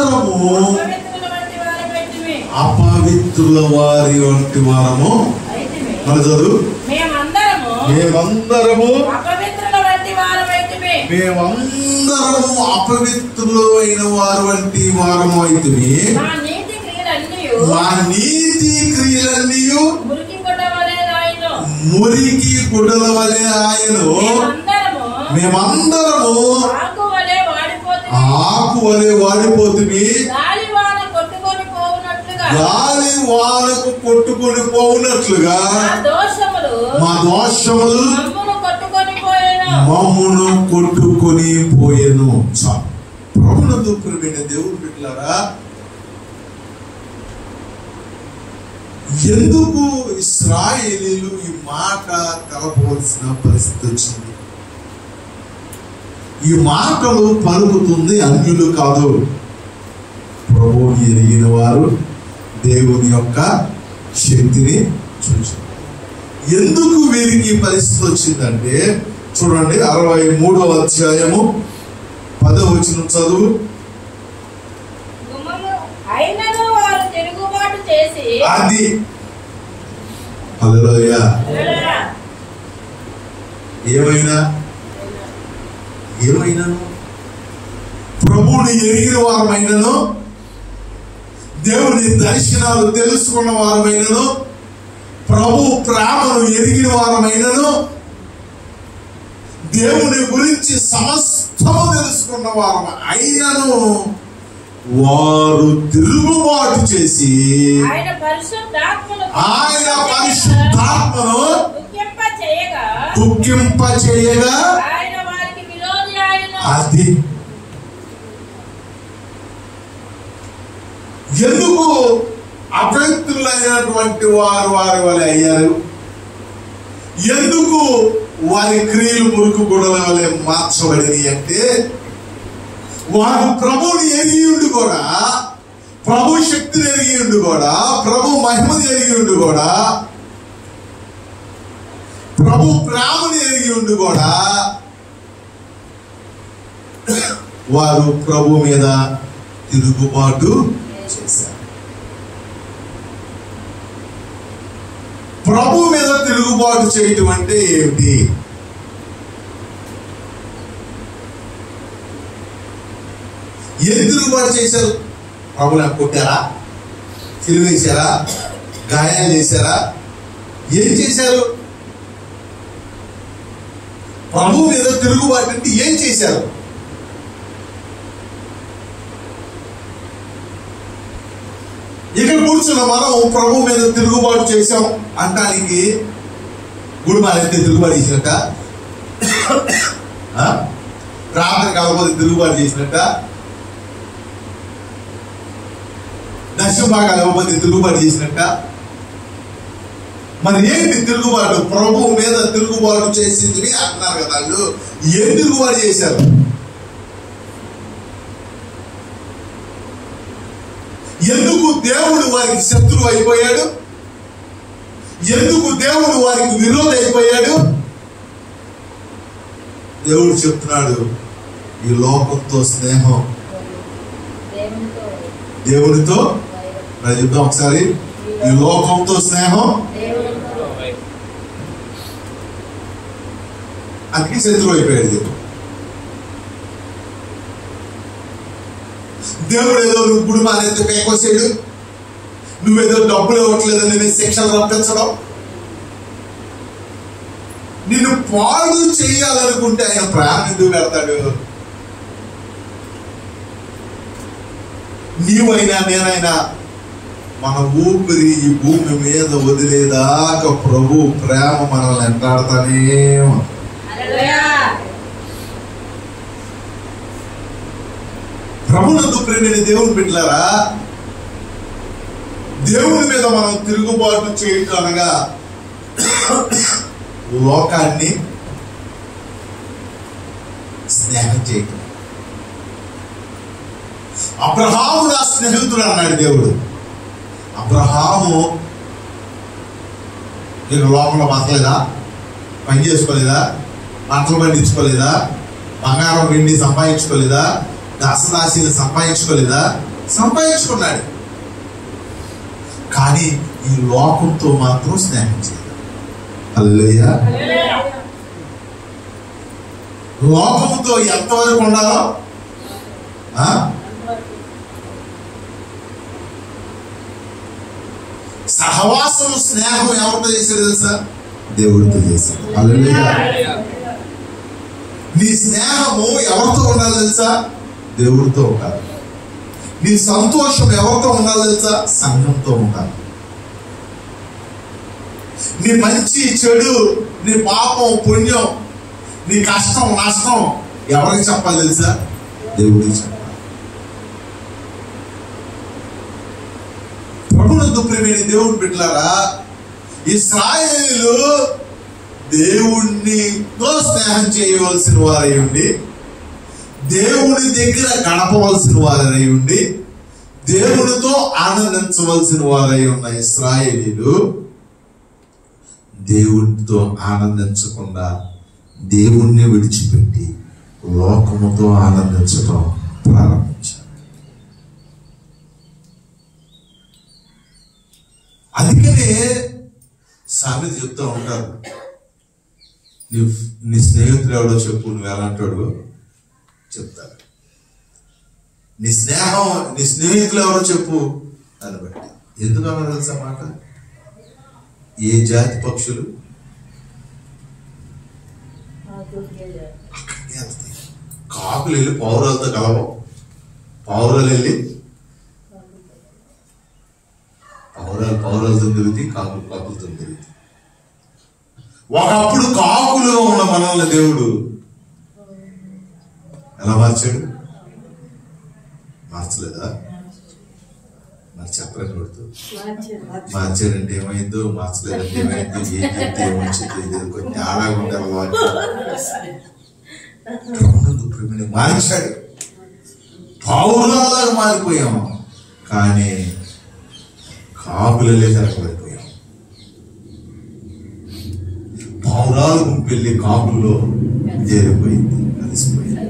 మేమందరము అపవిత్రుల వారి వంటి వారము. మన చదువు, మేమందరము అపవిత్రులైన వారు వంటి వారము అయితిమి. మా నీతి క్రియలన్నీ మురికి గుడ్డల వలె ఆయను. మేమందరము ఆకు వలె వాడిపోతుంది. గాలి వానకు కొట్టుకొని పోవునట్లుగా మా దోషములు మమ్మును కొట్టుకొని పోయెను. ప్రభునందు ప్రియమైన దేవుని బిడ్డలారా, ఎందుకు ఇశ్రాయేలీలు ఈ మాట తెలపవలసిన పరిస్థితి వచ్చింది? ఈ మాటలు పలుకుతుంది అన్యులు కాదు, ప్రభువుని ఎరిగిన వారు, దేవుని యొక్క శక్తిని చూసి. ఎందుకు వీరికి పరిస్థితి వచ్చిందంటే చూడండి, 63వ అధ్యాయము 10వ వచనం చదువు. అది హల్లెలూయా. ఏమైనాను ప్రభువుని ఎరిగిన వారమైనను, దేవుని దర్శనాలు తెలుసుకున్న వారమైనను, ప్రభు ప్రేమను ఎరిగిన వారమైనను, దేవుని గురించి సమస్తము తెలుసుకున్న వారు అయినను వారు తిరుగుబాటు చేసి ఆయన పరిశుద్ధాత్మను దుఃఖింప చేయగా అది ఎందుకు అపవిత్రులైనటువంటి వారు వారి వలె అయ్యారు? ఎందుకు వారి క్రియలు మురుకు గుడల వలె మార్చబడినవి అంటే, వారు ప్రభువుని ఎరిగి ఉండి కూడా, ప్రభు శక్తిని ఎరిగి ఉండి కూడా, ప్రభు మహిమని ఎరిగి ఉండి కూడా, ప్రభు ప్రేమని ఎరిగి ఉండి కూడా వారు ప్రభు మీద తిరుగుబాటు చేశారు. ప్రభు మీద తిరుగుబాటు చేయటం అంటే ఏమిటి? ఏం తిరుగుబాటు చేశారు? ప్రభుని కొట్టారా? సిలువేశారా? గాయాలు చేశారా? ఏం చేశారు? ప్రభు మీద తిరుగుబాటు అంటే ఏం చేశారు? ఇక్కడ కూర్చున్న మనం ప్రభు మీద తిరుగుబాటు చేశాం అంటానికి గుడిమాలైతే తిరుగుబాటు చేసినట్ట, ప్రార్థన కాకపోతే తిరుగుబాటు చేసినట్ట, దర్శనం బాగా లేకపోతే తిరుగుబాటు చేసినట్ట. మరి ఏంటి తిరుగుబాటు? ప్రభు మీద తిరుగుబాటు చేసింది అంటున్నారు కదా వాళ్ళు. ఏం తిరుగుబాటు చేశారు? ఎందుకు దేవుడు వారికి శత్రువు అయిపోయాడు? ఎందుకు దేవుడు వారికి విరోధి అయిపోయాడు? దేవుడు చెప్తున్నాడు, ఈ లోకంతో స్నేహం, దేవునితో చెప్తాం ఒకసారి, ఈ లోకంతో స్నేహం, అందుకే శత్రువు అయిపోయాడు. దేవుడు ఏదో నువ్వు గుడి మానేందుకు పేకొచ్చాడు, నువ్వేదో డబ్బులు ఇవ్వట్లేదని నీ శిక్షలు రప్పించడం, నిన్ను పాడు చేయాలనుకుంటే ఆయన ప్రాణం ఎందుకు పెడతాడు? నీవైనా నేనైనా మన ఊపిరి ఈ భూమి మీద వదిలేదాకా ప్రభు ప్రేమ మనల్ని వెంటాడుతానే. ప్రభునందు ప్రేమైన దేవుని బిడ్డలారా, దేవుని మీద మనం తిరుగుబాటు చేయటం అనగా లోకాన్ని స్నేహం చేయటం. అబ్రహాము నా స్నేహితుడు అన్నాడు దేవుడు. అబ్రహాము నీకు లోపల బతలేదా, పని చేసుకోలేదా, పంటలు పండించుకోలేదా, బంగారం వెండి సంపాదించుకోలేదా, దాసదాసీలు సంపాదించుకోలేదా, సంపాదించుకున్నాడు. కానీ ఈ లోకంతో మాత్రం స్నేహం చేయదు. హల్లెలూయా. లోకముతో ఎంతవరకు ఉండాలో సహవాసం స్నేహం ఎవరితో చేశాడు తెలుసా? దేవుడితో చేశాడు. హల్లెలూయా. నీ స్నేహము ఎవరితో ఉండాలి తెలుసా? దేవుడితో ఉండాలి. నీ సంతోషం ఎవరితో ఉండాలి తెలుసా? సంఘంతో ఉండాలి. నీ మంచి చెడు, నీ పాపం పుణ్యం, నీ కష్టం నష్టం ఎవరికి చెప్పాలి తెలుసా? దేవుడికి చెప్పాలి. ప్రభునందు ప్రియమైన దేవుని బిడ్డలారా, ఇశ్రాయేలీయులు దేవునితో స్నేహం చేయవలసిన వారై ఉండి, దేవుని దగ్గర గడపవలసిన వారై ఉండి, దేవునితో ఆనందించవలసిన వారై ఉన్న ఇశ్రాయేలీయులు దేవునితో ఆనందించకుండా దేవుణ్ణి విడిచిపెట్టి లోకముతో ఆనందించడం ప్రారంభించారు. అందుకనే సామెత చెప్తూ ఉంటారు, నీ స్నేహితుడు ఎవడో చెప్పు, నువ్వు ఎలాంటాడు చెప్తారు. నీ స్నేహితులు ఎవరో చెప్పు అని బట్టి. ఎందుకన్నా తెలుసా మాట? ఏ జాతి పక్షులు అక్కడికి వెళ్తాయి. కాకులు వెళ్ళి పౌరాలతో కలవవు. పౌరాలు వెళ్ళి పౌరాలతో తిరుగుతాయి, కాకులతో తిరుగుతాయి. ఒకప్పుడు కాకులుగా ఉన్న మనల్ని దేవుడు ఎలా మార్చాడు? మార్చలేదా? మరి చెప్పలేదు. కొడుతూ మార్చాడంటే ఏమైందో, మార్చలేదంటే ఏమైందో, ఏం చెప్తే ఏమొచ్చిందో కొంచెం ఆడాగా ఉంటారు. మార్చాడు. పౌరాలాగా మారిపోయాము, కానీ కాకులలే జరగబడిపోయాం. పౌరాలు గుంపెళ్ళి కాకుల్లో చేరిపోయింది, కలిసిపోయింది.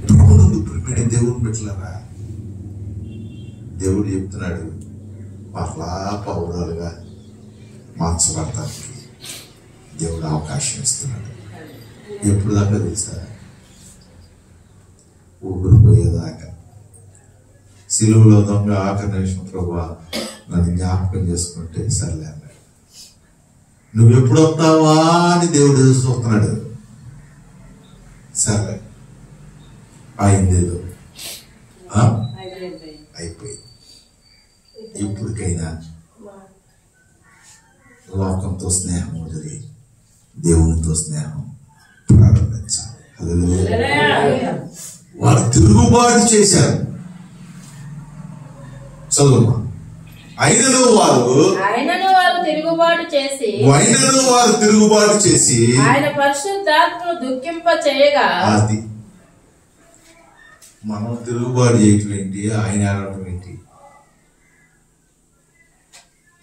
ప్రభునందు ప్రియమైన దేవుని బిడ్డలారా, దేవుడు చెప్తున్నాడు, మరలా పౌరాలుగా మార్చబడటానికి దేవుడు అవకాశం ఇస్తున్నాడు. ఎప్పుడు దాకా తెలుసా? ఊపిరిపోయేదాకా. సిలువలో దొంగ ఆఖరి నిమిషం ప్రభువా నన్ను జ్ఞాపకం చేసుకుంటే సర్లే అన్నాడు. నువ్వు ఎప్పుడు వస్తావా అని దేవుడు చూస్తున్నాడు. సరే అయిందేదో అయిపోయింది. ఇప్పటికైనా లోకంతో స్నేహం వదిలి దేవునితో స్నేహం ప్రారంభించాలి. వారు తిరుగుబాటు చేశారు. చదువు. అయినను వారు తిరుగుబాటు చేసి ఆయన పరిశుద్ధాత్మను దుఃఖింప చేయగా, అది మనం తిరుగుబాటు చేయటం ఏంటి, ఆయన ఆడటం ఏంటి?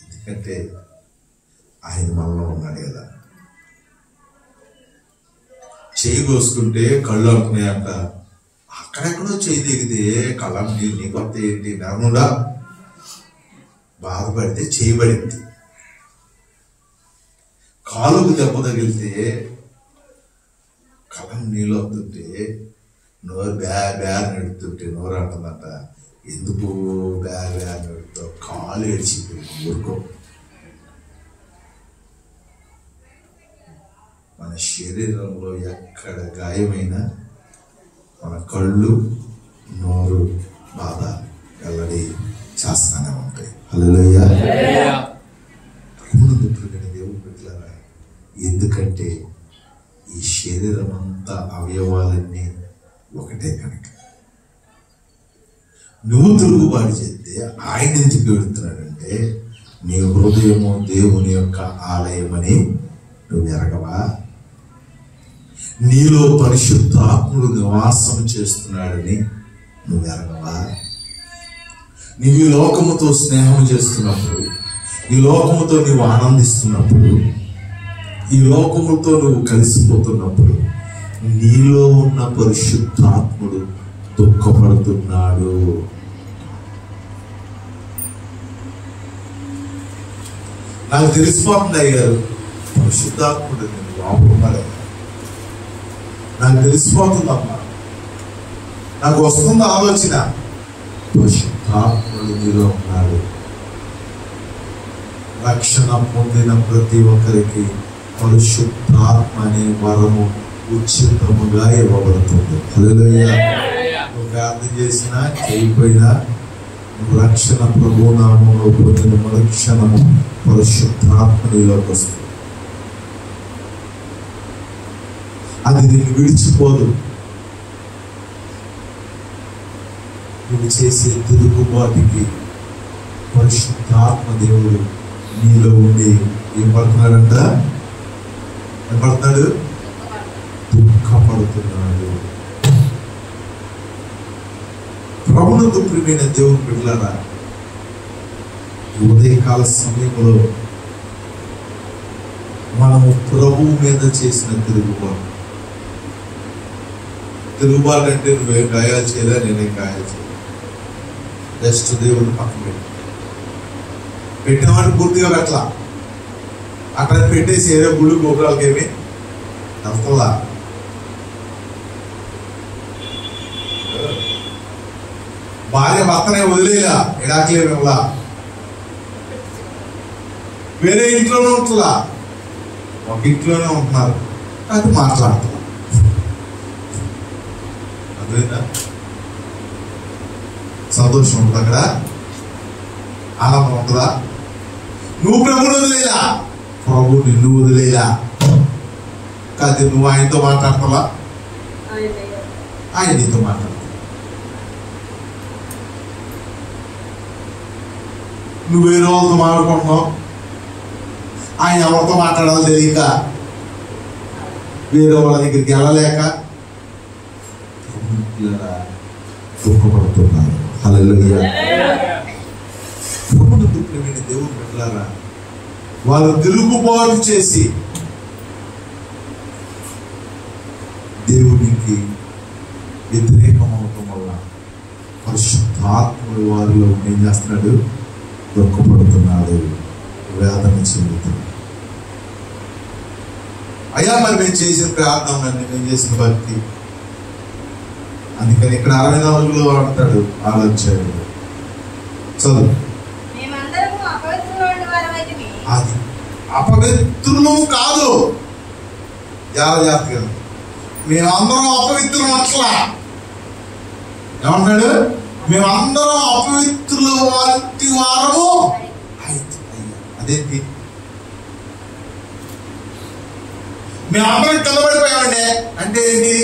ఎందుకంటే ఆయన మనలో ఉన్నాడు కదా. చేయి కోసుకుంటే కళ్ళు అంటున్నాయంట. అక్కడెక్కడో చేయి దిగితే కళ్ళం నీ కొత్త ఏంటి నరముడా? బాధపడితే చేయబడింది. కాలుకు దెబ్బ తగిలితే కళ్ళం నీళ్ళు వస్తుంటే నోరు బేర్ నడుతుంటే నోరు అంటుందంట, ఎందుకు బేర్ నడుతావు? కాలు ఏడ్చిపోయి ఊరుకో. మన శరీరంలో ఎక్కడ గాయమైనా మన కళ్ళు నోరు బాధ వెల్లడి చేస్తానే ఉంటాయి. హల్లెలూయా. ప్రభువును ప్రియమైన దేవుని బిడ్డలారా, ఎందుకంటే ఈ శరీరం అంతా అవయవాలన్నీ ఒకటే కనుక. నువ్వు తిరుగుబాటు చేస్తే ఆయన ఎందుకు పెడుతున్నాడంటే, నీ హృదయము దేవుని యొక్క ఆలయమని నువ్వు ఎరగవా? నీలో పరిశుద్ధాత్ముడు నివాసం చేస్తున్నాడని నువ్వు ఎరగవా? నీవు ఈ లోకముతో స్నేహం చేస్తున్నప్పుడు, ఈ లోకముతో నీవు ఆనందిస్తున్నప్పుడు, ఈ లోకముతో నువ్వు కలిసిపోతున్నప్పుడు నీలో ఉన్న పరిశుద్ధాత్ముడు దుఃఖపడుతున్నాడు. నాకు తెలిసిపోతుంది అయ్యారు, పరిశుద్ధాత్ముడు నేను లోపల ఉన్నాడు. నాకు తెలిసిపోతుందమ్మా, నాకు వస్తుంది ఆలోచన, పరిశుద్ధాత్ముడు నీలో ఉన్నాడు. రక్షణ పొందిన ప్రతి ఒక్కరికి పరిశుద్ధాత్మ అనే వరము ఉచితముగా ఇవ్వబడుతుంది. హల్లెలూయా. నువ్వు ప్రార్థన చేసినా చేయకపోయినా నువ్వు రక్షణ ప్రభు నామములో పొందిన మరుక్షణము పరిశుద్ధాత్మ నీలోకి వస్తుంది. అది నిన్ను విడిచిపోదు. నువ్వు చేసే తిరుగుబాటుకి పరిశుద్ధాత్మ దేవుడు నీలో ఉండి ఏం పడుతున్నాడంట? ఏం పడుతున్నాడు? దుఃఖపడుతున్నాడు. ప్రభునందు ప్రియమైన దేవుని బిడ్డలారా, ఉదయకాల సమయంలో మనము ప్రభువు మీద చేసిన తిరుగుబాటు అంటే నువ్వేం గాయాలు చేయలే, నేనేం గాయాలు చేయలే, జస్ట్ దేవుని పక్కన పెట్టినవాడిని పూర్తిగా పెట్టలా, అక్కడ పెట్టేసి ఏదో గుడి గోపురాలకేమి వెళ్తలా. భార్య భర్తనే వదిలేలా, ఎడాకలేమేలా, వేరే ఇంట్లోనే ఉంటుందా, ఒక ఇంట్లోనే ఉంటున్నారు, అది మాట్లాడుతున్నారు. అదేనా సంతోషం ఉంటుంది, అక్కడ ఆనందం ఉంటుందా? నువ్వు ప్రభుని వదిలేలా, ప్రభు నిన్ను వదిలేలా. కాదు, నువ్వు ఆయనతో మాట్లాడతావా, ఆయన నీతో మాట్లాడతా. నువ్వు వేరే వాళ్ళతో మాట్లాడుకుంటున్నావు, ఆయన ఎవరితో మాట్లాడాలో తెలియక, వేరే వాళ్ళ దగ్గరికి వెళ్ళలేక దుఃఖపడుతున్నారు. హల్లెలూయా. దేవుని బిడ్డలారా, వారు తిరుగుబాటు చేసి దేవునికి వ్యతిరేకమవటం వల్ల పరిశుద్ధాత్ముడు వారిలో ఏం చేస్తున్నాడు? దుఃఖపడుతున్నాడు, వేదన చెందుతున్నాడు. అయ్యా మరి మేము చేసిన ప్రార్థన, మేము చేసిన భక్తి, అందుకని ఇక్కడ 64లో అంటాడు, ఆలోచన చదువు. అది అపవిత్రులు కాదు, జాగ్రత్తగా, మేమందరం అపవిత్రులు అట్లా ఏమంటాడు? మేమందరం అపవిత్రుల వంటి వారము. అదేంటి? మేమందరం కింద పడిపోయామండి అంటే ఏంటి?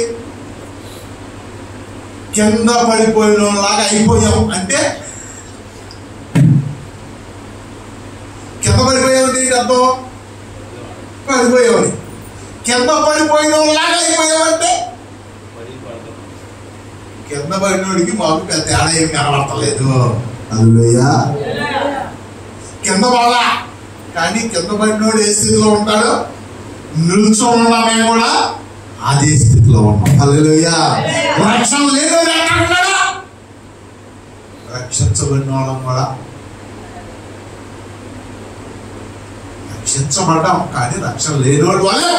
కింద పడిపోయిన లాగా అయిపోయాం అంటే, కింద పడిపోయామంటే ఏంటి అర్థం? పడిపోయామని. కింద పడిపోయిన లాగా అయిపోయామంటే కింద పడినోడికి మాకు పెద్ద తేడా ఏం కనబడతలేదు. హల్లెలూయా. కింద పడలా, కానీ కింద పడినోడు ఏ స్థితిలో ఉంటాడు? నిల్చోన్నామే కూడా అదే స్థితిలో ఉన్నాం. హల్లెలూయా. రక్షణ లేనోడు ఎక్కడ ఉన్నాడా? రక్షించబడిన వాళ్ళం కూడా రక్షించబడ్డాం, కానీ రక్షణ లేనోడు వాళ్ళే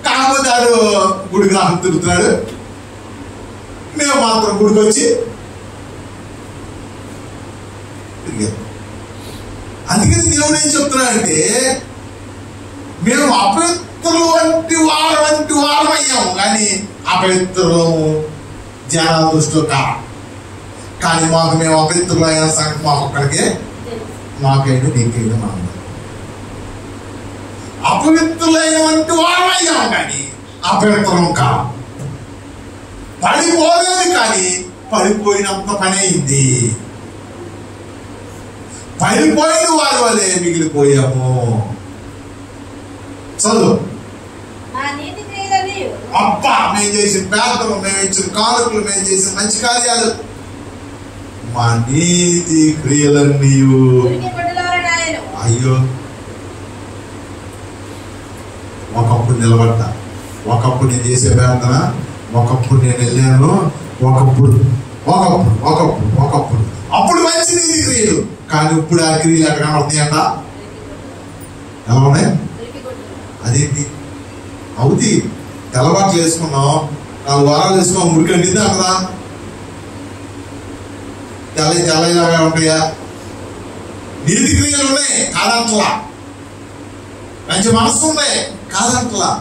కాకపోతే వాడు గుడికి రాహం తిరుగుతున్నాడు, మేము మాత్రం గుడికి వచ్చి తిరిగాం. అందుకని దేవుడు ఏం చెప్తున్నాడంటే, మేము అపవిత్రులు వంటి వారం అయ్యాము, కానీ అపవిత్రులము జనాల దృష్టిలో కాదు. కానీ మాకు మేము అపవిత్రులు అయిన సంగతి మాకు ఒక్కడికే, మాకైనా నీకైనా మా అపవిత్రులైన వంటి వారం అయ్యాము, కానీ అపవిత్రం కాదు. పడిపోలేదు, కానీ పడిపోయినంత పని అయింది. పడిపోయిన వారి వల్లే మిగిలిపోయాము. చదువు. అబ్బా, మేము చేసిన ప్రార్థనలు, మేము ఇచ్చిన కానుకలు, మేము చేసిన మంచి కార్యాలు, మా నీతి క్రియలన్నీ అయ్యో ఒకప్పుడు నిలబడ్డా, ఒకప్పుడు నేను చేసే ప్రార్థన, ఒకప్పుడు నేను వెళ్ళాను, ఒకప్పుడు అప్పుడు మంచి నీతి క్రియలు. కానీ ఇప్పుడు ఆ క్రియలు ఎక్కడ కనబడుతున్నాయంట? ఎలా ఉన్నాయి? అదేంటి అవుతి తెల్లబాట్లు వేసుకున్నాం, 4 వారాలు వేసుకున్నాం, మురికండిద్దా అన్నదా? తెల్లగా ఉంటాయా? నీతి క్రియలు ఉన్నాయి కాదంటలా, మంచి మనసు ఉన్నాయి కాదంటలా,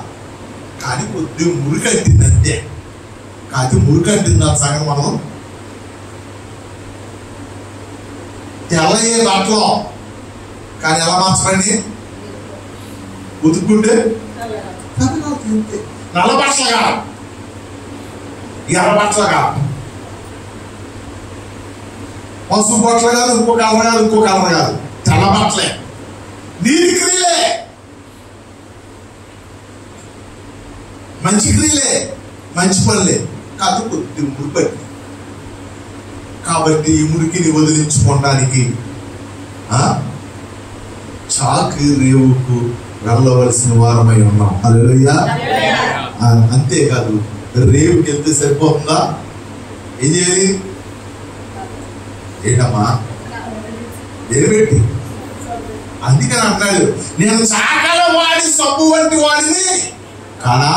కానీ కొద్ది మురికంటింది అంతే. కాదు మురికంటింది ఆ సంగతి మనం తెల్లయ్యే బట్టలు కానీ ఎలా మార్చండి? ఉతుక్కుంటే నల్ల బట్టలు కాదు, ఎర్ర బట్టలు కాదు, పసుపు బట్టలు కాదు, ఇంకో కలర్ కాదు, ఇంకో కలర్ కాదు, తెల్ల బట్టలే. నీతి క్రియలే, మంచి క్రియలే, మంచి పనులే, కాదు కొద్ది మురిపట్టి. కాబట్టి ఈ మురికిని వదిలించుకోవడానికి చాకు రేవుకు వెళ్ళవలసిన వారమై ఉన్నాం. హల్లెలూయా. అంతేకాదు, రేవుకి వెళ్తే సరిపోతుందా? ఏం చేయాలి? ఏంటమ్మా ఎరబెట్టి. అందుకని అంటాడు, నేను చాకల వాడి సబ్బు వంటి వాడిని కానా.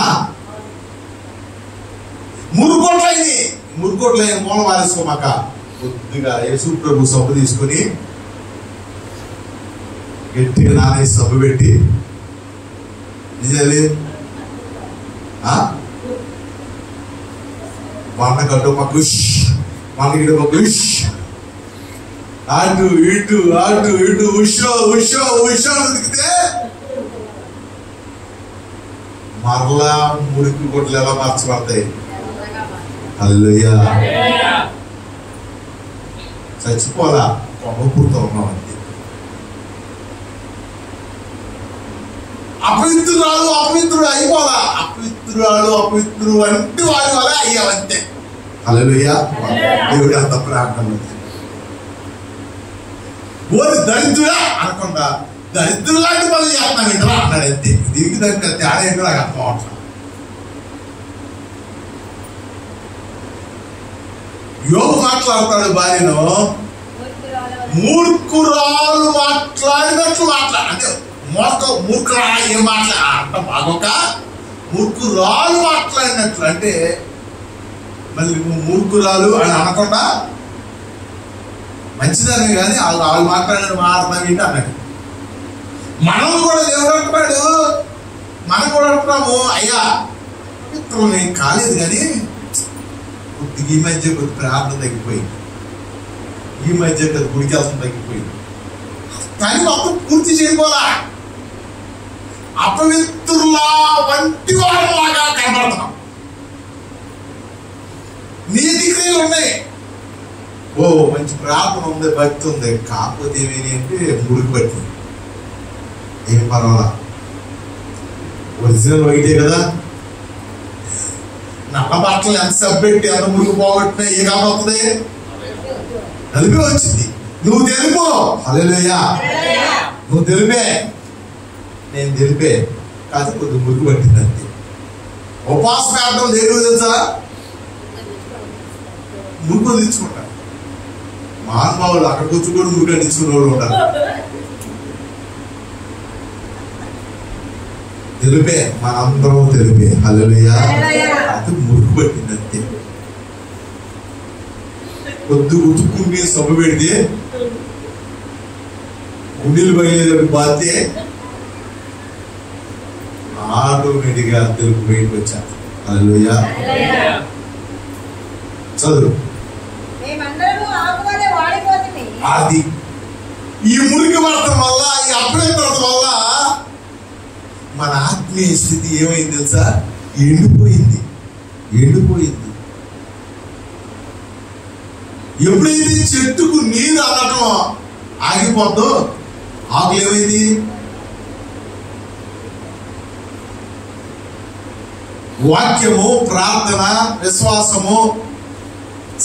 మురుకోట్లైన మూల వారేసుకోమాక. కొద్దిగా యేసు ప్రభు సబ్బు తీసుకుని గట్టిగా నానేసి సబ్బు పెట్టి నిజాలి వంట కట్టు పక్క మనకి పక్క అటు ఇటు అటు ఇటు ఉషో ఉతికితే మరలా మురికి గుడ్లు ఎలా మార్చబడతాయి? హల్లెలూయా. చచ్చిపోలా, కొంగపూర్తో ఉన్నాం అంతే. అపవిత్రుడు అయిపోలా, అపవిత్రుడు అంటే వాడి వల్ల అయ్యావంతే. హల్లెలూయా. దేవుడి అంత ప్రార్థన ఓరి దరిద్రుడా అనకుండా దరిద్రుడు లాంటి పనులు చేస్తున్నాం ఏంటరా అన్నాడు అంతే. దీనికి దగ్గర తేడా ఏంటో నాకు అర్థం అవట్లేదు. యోబు మాట్లాడతాడు భార్యను, మూర్ఖురాలు మాట్లాడినట్లు అంటే మూర్ఖురా ఏం అంట బాగోక మూర్ఖురాలు మాట్లాడినట్లు అంటే మళ్ళీ నువ్వు మూర్ఖురాలు అని అనకుండా మంచిదాన్ని కానీ వాళ్ళు మాట్లాడిన మాట్లాడతాం ఏంటి అన్నాడు. మనం కూడా దేవుడు అంటున్నాడు, మనం కూడా అంటున్నాము, అయ్యా మిత్రులు నేను కాలేదు కానీ కొద్దిగా ఈ మధ్య కొద్ది ప్రార్థన తగ్గిపోయింది, ఈ మధ్య కొద్ది గుడికెళ్తాం తగ్గిపోయింది, కానీ మొత్తం పూర్తి చేయకపోలా అపవిత్రులా వంటి వాళ్ళలాగా కనబడుతున్నాం. నీతి క్రియలు ఉన్నాయి, ఓ మంచి ప్రార్థన ఉంది, భక్తి ఉంది, కాకపోతే ఏమేమి అంటే మురికి పట్టి ఏం పర్వాలా, ఒరిజినల్ వైటే కదా. నల్ల బట్టలు ఎంత సబ్బెట్టి ఎంత మురికి పోగొట్టినా ఏ కాకపోతుంది? నలిపి వచ్చింది. నువ్వు తెలుపు. హల్లెలూయా. నువ్వు తెలిపే, నేను తెలిపే, కాదు కొద్దిగా మురికి పట్టింది అంతే. ఉపవాస ప్రార్థన దేని తెలుసా? మురికి తెచ్చుకుంటారు మహానుభావులు. అక్కడ కూర్చుని మురికి తెచ్చుకునే వాళ్ళు ఉంటారు. తెలిపే, మనందరం తెలిపే. హల్లెలూయా. అది మురికి పట్టింది అంతే. కొద్ది ఉతుక్కుంటే సబ్బు పెడితే గుండెలు పగిలేదని బాధ్యతే ఆటోమేటిక్గా తెలుపు బయటకు వచ్చాను. హల్లెలూయా. చదువు. అది ఈ మురికి పడటం వల్ల, ఈ అప్రయత్నం వల్ల మన ఆత్మీయ స్థితి ఏమైంది తెలుసా? ఎండిపోయింది. ఎప్పుడైతే చెట్టుకు నీరు అనటం ఆగిపోద్దో ఆకులు ఏమైంది? వాక్యము, ప్రార్థన, విశ్వాసము,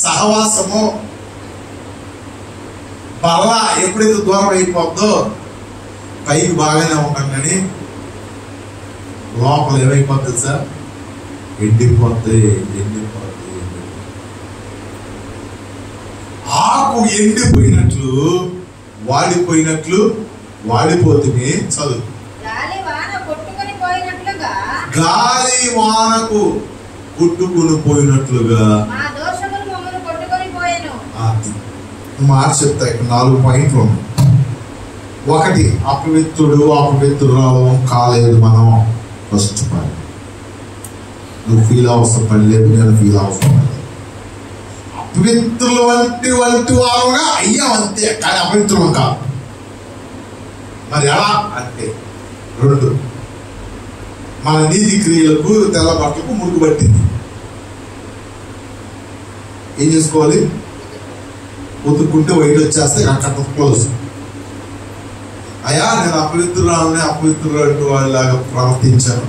సహవాసము వల్ల ఎప్పుడైతే దూరం అయిపోద్దో పైకి బాగానే ఉంటాం కానీ లోపల ఏమైపోతుంది సార్? ఎండిపోద్ది. ఆకు వానకు ఎండిపోయినట్లు వాడిపోయినట్లు వాడిపోతుంది. చదువు. గాలి వానకు కొట్టుకుని పోయినట్లుగా మాట చెప్తా. ఇక్కడ 4 పాయింట్లు ఉన్నాయి. 1, అపవిత్రురాలు కాలేదు మనం. First point. నువ్వు ఫీల్ అవసరం పని లేదు, నేను ఫీల్ అవసరం పని లేదు. అపవిత్రులు వంటి వారుగా అయ్యాం అంతే, కానీ అపవిత్రులం కాదు. మరి ఎలా అంటే 2, మన నీతి క్రియలకు తెల్ల బట్టలకు మురుగు పట్టింది. ఏం చేసుకోవాలి? ఉతుక్కుంటే వైట్ వచ్చేస్తే అక్కడ క్లోజ్. అయ్యా నేను అపవిత్రురాలు వాళ్ళలాగా ప్రవర్తించాను,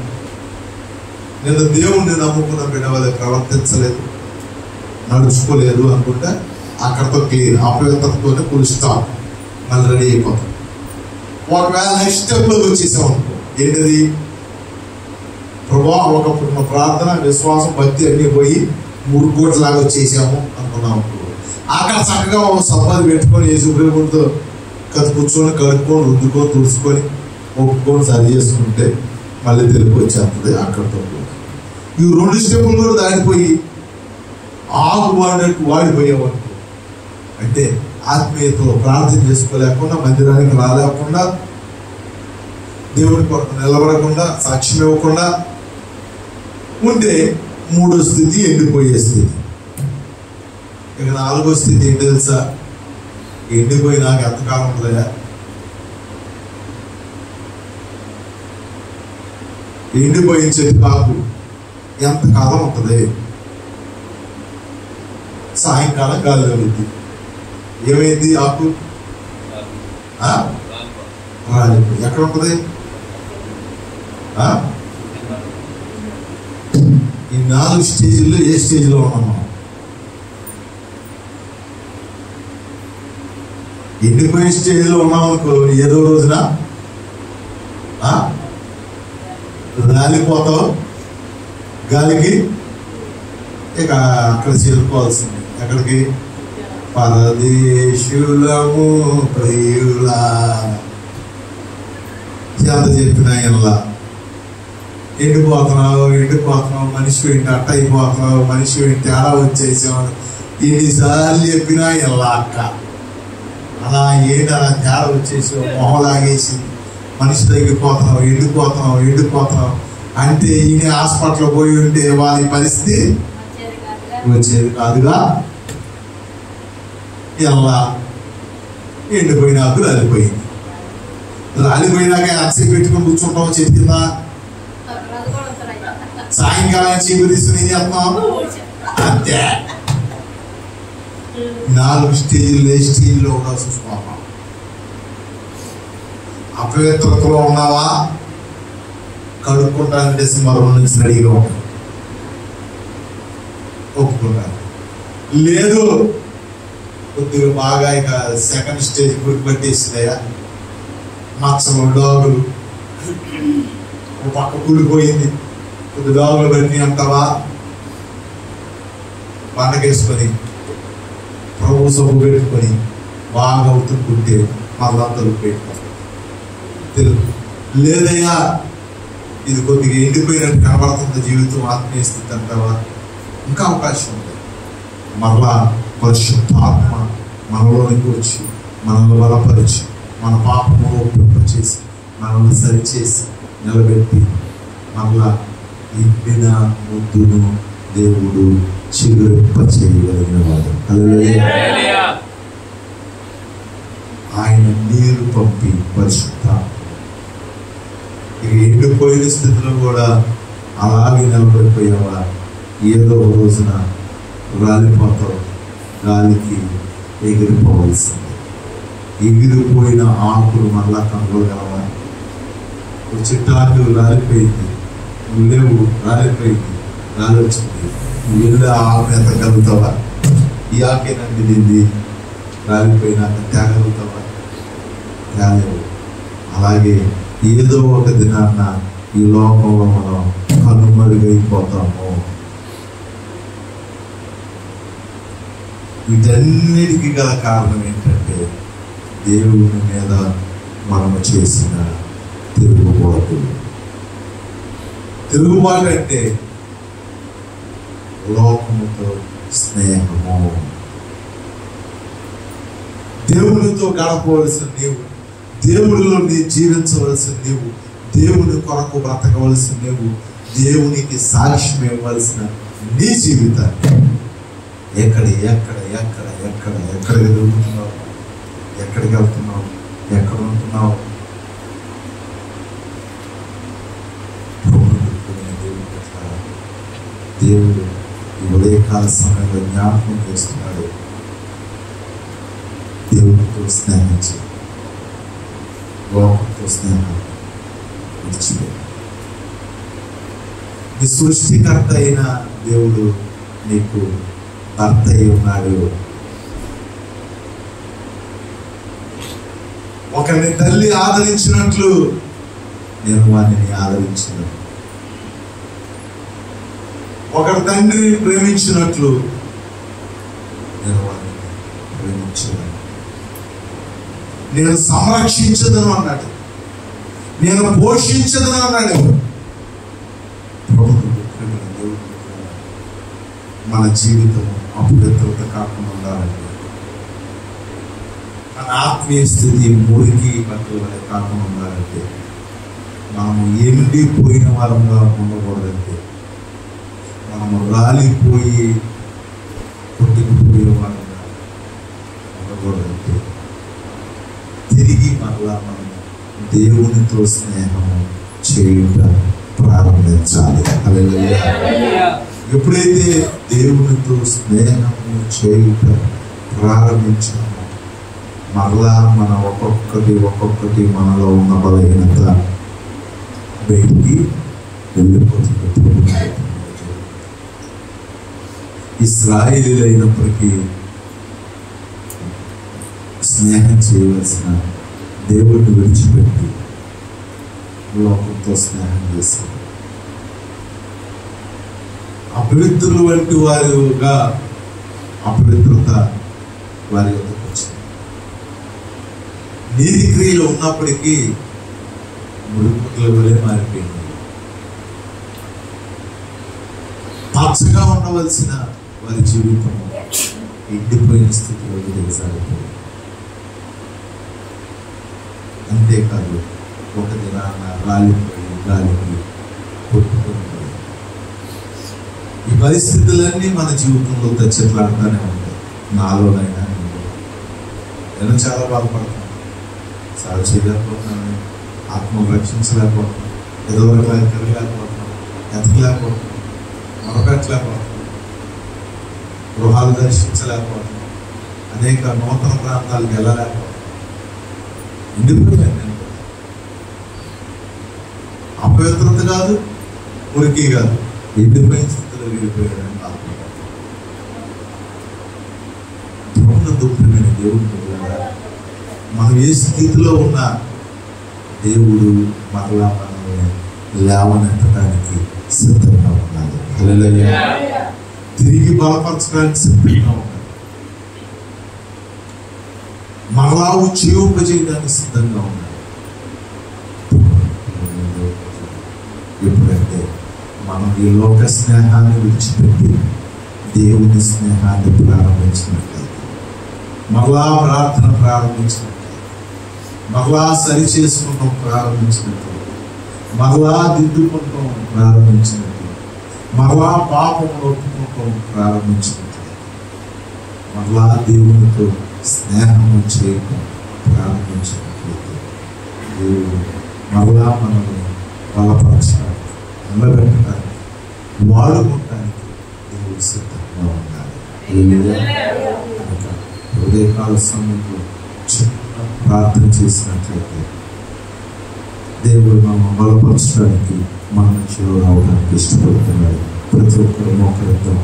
నేను దేవుణ్ణి నమ్ముకున్న బిడ్డ వాళ్ళ ప్రవర్తించలేదు, నడుచుకోలేదు అనుకుంటే అక్కడతో క్లియర్. అపవిత్రతతోనే పులుస్తాం, మళ్ళీ రెడీ అయిపోతాం. ఒకవేళ నెక్స్ట్ స్టెప్లోకి వచ్చేసాం అనుకో, ఏంటిది? ప్రభా ఒకప్పుడు మా ప్రార్థన, విశ్వాసం, భక్తి అన్నీ పోయి 3 కోట్లలాగా వచ్చేసాము అనుకున్నాం. అక్కడ చక్కగా ఒక సంపాది పెట్టుకొని యేసుప్రభుతో కూర్చొని కడుక్కొని రుద్దుకొని తుడుచుకొని ఒప్పుకొని సరి చేసుకుంటే మళ్ళీ తెలుగు వచ్చేస్తుంది. అక్కడితో ఈ 2 స్టెప్పులు కూడా దాటిపోయి ఆకు వాడినట్టు వాడిపోయావు అనుకో. అంటే ఆత్మీయతలో ప్రార్థన చేసుకోలేకుండా, మందిరానికి రాలేకుండా, దేవుని కొరకు నిలబడకుండా, సాక్ష్యం ఇవ్వకుండా ఉంటే 3వ స్థితి ఎండిపోయే స్థితి. ఇక 4వ స్థితి ఏంటి తెలుసా? ఎండిపోయి నాకు ఎంతకాలం ఉంటుందా? ఎండిపోయిన చెట్టు ఎంతకాలం ఉంటుంది? సాయంకాలం గాలి తగులుద్ది. ఏమైంది? ఆకు రాలిపోయి ఎక్కడ ఉంటుంది? ఈ 4 స్టేజ్లో ఏ స్టేజ్లో ఉన్నాం మనం? ఎండిపోయే స్టేజ్లో ఉన్నాం అనుకో, ఏదో రోజున రాలిపోతావు, గాలికి ఇక అక్కడ చేరుకోవాల్సింది. ఎక్కడికి? పరదేశులము ప్రియులా. ఎంత చెప్పినా ఇలా ఎండిపోతున్నావు, మనిషి ఏంటి అట్ట అయిపోతున్నావు, మనిషి ఏంటి తేడా వచ్చేసావు, ఎన్నిసార్లు చెప్పినా ఇలా అక్క అలా ఏంటి అలా తేడా వచ్చేసావు, మొహం లాగేసి మనిషి తగ్గిపోతున్నావు, ఎండిపోతున్నావు అంటే ఈయన హాస్పిటల్లో పోయి ఉంటే వాళ్ళ పరిస్థితి వచ్చేది కాదుగా. ఇలా ఎండిపోయినాకు రాలిపోయినాక అక్సి పెట్టుకొని కూర్చుంటాం చెట్టు కింద. సాయంకాలం చీపు తీసుకుని ఏం చేస్తున్నాం? అంతే. 4 స్టేజ్లు ఏ స్టేజ్లో కూడా చూసుకోవాలి. అపవిత్రతలో ఉన్నావా? కడుక్కుంటానికి డిసెంబర్ నుంచి రెడీగా ఉంటాం, ఒప్పుకుంటాను. లేదు కొద్దిగా బాగా ఇక 2nd స్టేజ్ గురికి పట్టేసిందయ్యా, మచ్చలు, డాగులు, ఒక పక్క కూలిపోయింది, కొద్ది డాగులు పట్టి అంటావా? పండగేసుకొని ప్రభు సబ్బు పెట్టుకొని బాగా ఉతుక్కుంటే మళ్ళా తలుపు పెట్టుకోవాలి. తెలుగు లేదయ్యా ఇది కొద్దిగా ఎండిపోయినట్టు కనబడుతుంది జీవితం, ఆత్మీయ స్థితి అంటావా? ఇంకా అవకాశం ఉంది. మరలా పరిశుద్ధాత్మ మనలోనికి వచ్చి మనల్ని బలపరిచి మన పాపము ఒప్పింపచేసి మనల్ని సరిచేసి నిలబెట్టి మరలా ఎండిన ముద్దును దేవుడు చిగురింప చేయగలిగిన వాడు. హల్లెలూయా. ఆయన నీరు పంపి పరిశుద్ధాత్మ ఎండిపోయిన స్థితిలో కూడా అలాగే నిలబడిపోయావా? ఏదో రోజున రాలిపోతావు, గాలికి ఎగిరిపోవలసింది. ఎగిరిపోయిన ఆకులు మళ్ళా కనుగొనగలవా? చెట్టాకు రాలిపోయింది, నువ్వు లేవు, రాలిపోయింది, గాలి వచ్చింది, నువ్వు వెళ్ళి ఆకు ఎత్తగలుగుతావా? ఈ ఆకేనండి దీన్ని రాలిపోయినాక తేగలుగుతావా? తేలేవు. అలాగే ఏదో ఒక దినాన్న ఈ లోకంలో మనం కనుమరుగైపోతాము. వీటన్నిటికీ గల కారణం ఏంటంటే దేవుని మీద మనము చేసిన తిరుగుబాటు. తిరుగుబాటు అంటే లోకముతో స్నేహము. దేవునితో గడపవలసిన నీవు, దేవుడిలో నీ జీవించవలసిన నీవు, దేవుని కొరకు బ్రతకవలసిన నీవు, దేవునికి సాక్ష్యం ఇవ్వవలసిన నీ జీవితాన్ని ఎక్కడికి ఎదుగుతున్నావు, ఎక్కడికి వెళ్తున్నావు, ఎక్కడ ఉంటున్నావు? దేవుడు ఈ ఉదయకాల సమయంలో జ్ఞాపకం చేస్తున్నాడు. దేవుడితో స్నేహం చేయి, లోకంతో స్నేహం విడిచిపెట్టు. నీ సృష్టికర్త అయిన దేవుడు నీకు భర్త అయి ఉన్నాడు. ఒకరిని తల్లి ఆదరించినట్లు నేను వారిని ఆదరించిన, ఒకరి తండ్రిని ప్రేమించినట్లు నేను వారిని ప్రేమించను. నేను సంరక్షించదను అన్నాడు, నేను పోషించదను అన్నాడు. మన జీవితం అపవిత్రత కాకుండా ఉండాలంటే, మన ఆత్మీయ స్థితి మురికి బట్టల వల్ల కాకుండా ఉండాలంటే, మనము ఎండిపోయిన వారంగా ఉండకూడదంటే, మనము రాలిపోయి కొట్టుకుపోయే వారంగా ఉండకూడదంటే, తిరిగి మరలా మనం దేవునితో స్నేహము చేయుట ప్రారంభించాలి. హల్లెలూయా. ఎప్పుడైతే దేవునితో స్నేహము చేయుట ప్రారంభించామో మరలా మన ఒక్కొక్కటి మనలో ఉన్న బలహీనత బయటికి వెళ్ళిపోతుంది. ఇశ్రాయేలీయులైనప్పటికీ స్నేహం చేయవలసిన దేవుడిని విడిచిపెట్టి లోకంతో స్నేహం చేశారు. అపవిత్రులు వంటి వారుగా అపవిత్రత వారి వద్దకు వచ్చింది. నీతి క్రియలు ఉన్నప్పటికీ మురుగుల వలె మారిపోయింది. పచ్చగా ఉండవలసిన వారి జీవితం ఎండిపోయిన స్థితిలో దిగజారిపోయింది. అంతేకాదు, ఒక దినాన రాలిపోయి గాలికి కొట్టుకొని ఈ పరిస్థితులన్నీ మన జీవితంలో తెచ్చట్లాడుతూనే ఉంటాయి. నాలోనైనా నేను చాలా బాధపడతాను, సేవ చేయలేకపోతున్నాను, ఆత్మను రక్షించలేకపోతున్నాను, ఎదురులాగా తిరగలేకపోతున్నాను, ఎతకలేకపోతున్నాను, మొరపెట్టలేకపోతున్నాను, గృహాలు దర్శించలేకపోతున్నాను, అనేక నూతన ప్రాంతాలకు వెళ్ళలేకపోతున్నాను. ఎండిపోయాను. నేను అపవిత్రత కాదు, మురికి కాదు, ఎండిపోయిన స్థితిలో వెళ్ళిపోయాడని దుఃఖమైన దేవుడు. మనం ఏ స్థితిలో ఉన్నా దేవుడు మరలా మనల్ని లేవనెత్తడానికి సిద్ధంగా ఉన్నాడు. హల్లెలూయా. తిరిగి బలపరచడానికి సిద్ధంగా ఉన్నాడు. మరలా జీవింపజేయడానికి సిద్ధంగా ఉన్నాడు. ఎప్పుడంటే మనం ఈ లోక స్నేహాన్ని విడిచిపెట్టి దేవుని స్నేహాన్ని ప్రారంభించినట్లయితే, మరలా ప్రార్థన ప్రారంభించినట్లయితే, మరలా సరి చేసుకుంటాం ప్రారంభించినట్లయితే, మరలా దిద్దుకుంటాం ప్రారంభించినట్లయితే, మరలా పాపం ఒప్పుకుంటాం ప్రారంభించినట్లయితే, మరలా దేవునితో స్నేహము చేయటం ప్రారంభించినట్లయితే, దేవుడు మరలా మనల్ని బలపరచడానికి, నిలబెట్టడానికి, వాడుకోవటానికి దేవుడు సిద్ధంగా ఉండాలి. ఉదయకాల సమయంలో చిన్న ప్రార్థన చేసినట్లయితే దేవుడు మనం బలపరచడానికి మన మధ్యలో రావడానికి ఇష్టపడుతున్నాడు. ప్రతి ఒక్కరు మోకరిద్దాం,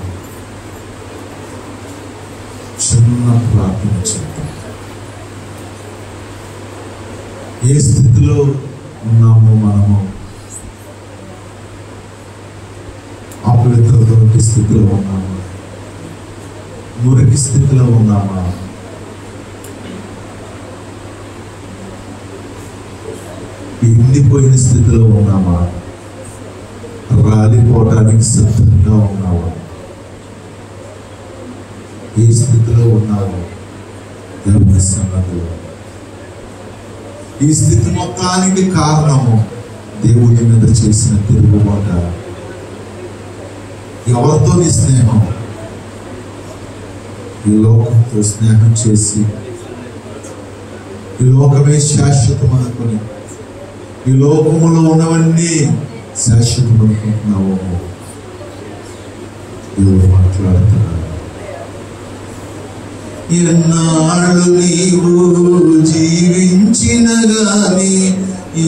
చిన్న ప్రార్థన చేద్దాం. ఏ స్థితిలో ఉన్నామో మనము, అపవిత్రత స్థితిలో ఉన్నాము, మురికి స్థితిలో ఉన్నామా? ఎండిపోయిన స్థితిలో ఉన్నామా? రాలిపోవటానికి సిద్ధంగా ఉన్నామా? ఏ స్థితిలో ఉన్నాము? దేవుని సన్నిధిలో. ఈ స్థితి మొత్తానికి కారణము దేవుని మీద చేసిన తిరుగుబాట. ఎవరితో నీ స్నేహం? ఈ లోకంతో స్నేహం చేసి ఈ లోకమే శాశ్వతం అనుకుని ఈ లోకములో ఉన్నవన్నీ శాశ్వతం అనుకుంటున్నావు. దేవుడు మాట్లాడుతున్నాడు. ఎన్నాళ్ళు నీవు జీవించిన గాని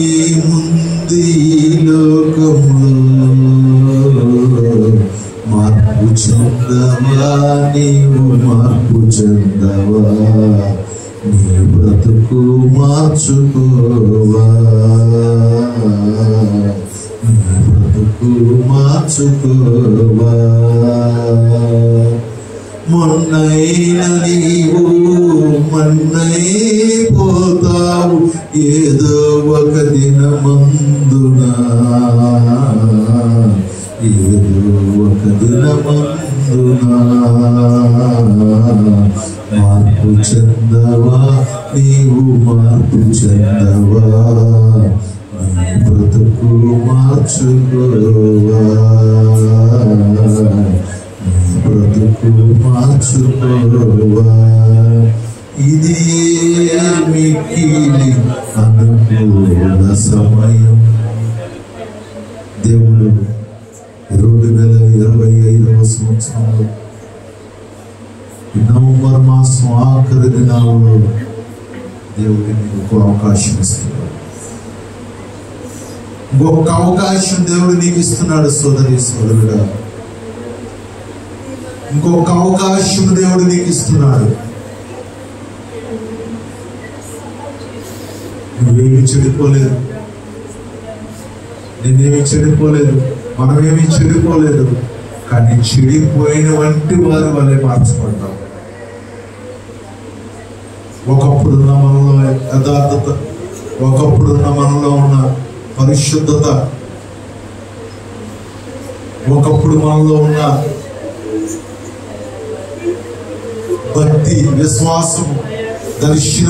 ఈ ముందు ఈ లోకంలో మార్పు చెందవా? నీవు మార్పు చెందవా? నీ బ్రతుకు మార్చుకోవా? నీ బ్రతుకు మార్చుకోవా? మొన్నైన నీవు మన్నైపోతావు ఏదో ఒక దినమందున, ఏదో ఒక దినమందున. మార్పు చెందవా? నీవు మార్పు చెందవా? నీ బ్రతుకు మార్చుకోవా? బ్రతుకు మార్చుకోవా? ఇది మిక్కిలి అనుకూల సమయం. దేవుడు 2025వ సంవత్సరంలో నవంబర్ మాసం ఆఖరి దినాల్లో దేవుడు నీకు అవకాశం ఇస్తున్నాడు. ఇంకొక అవకాశం దేవుడు నీకు ఇస్తున్నాడు సోదరి సోదరుడా. ఇంకొక అవకాశం దేవుడు నీకు ఇస్తున్నాడు. నువ్వేమి చెడిపోలేదు, నేనేమి చెడిపోలేదు, మనమేమి చెడిపోలేదు. కానీ చెడిపోయిన వంటి వారి వల్లే మార్చబడ్డాం. ఒకప్పుడున్న మనలో యథార్థత, ఒకప్పుడున్న మనలో ఉన్న పరిశుద్ధత, ఒకప్పుడు మనలో ఉన్న భక్తి, విశ్వాసం, దర్శనం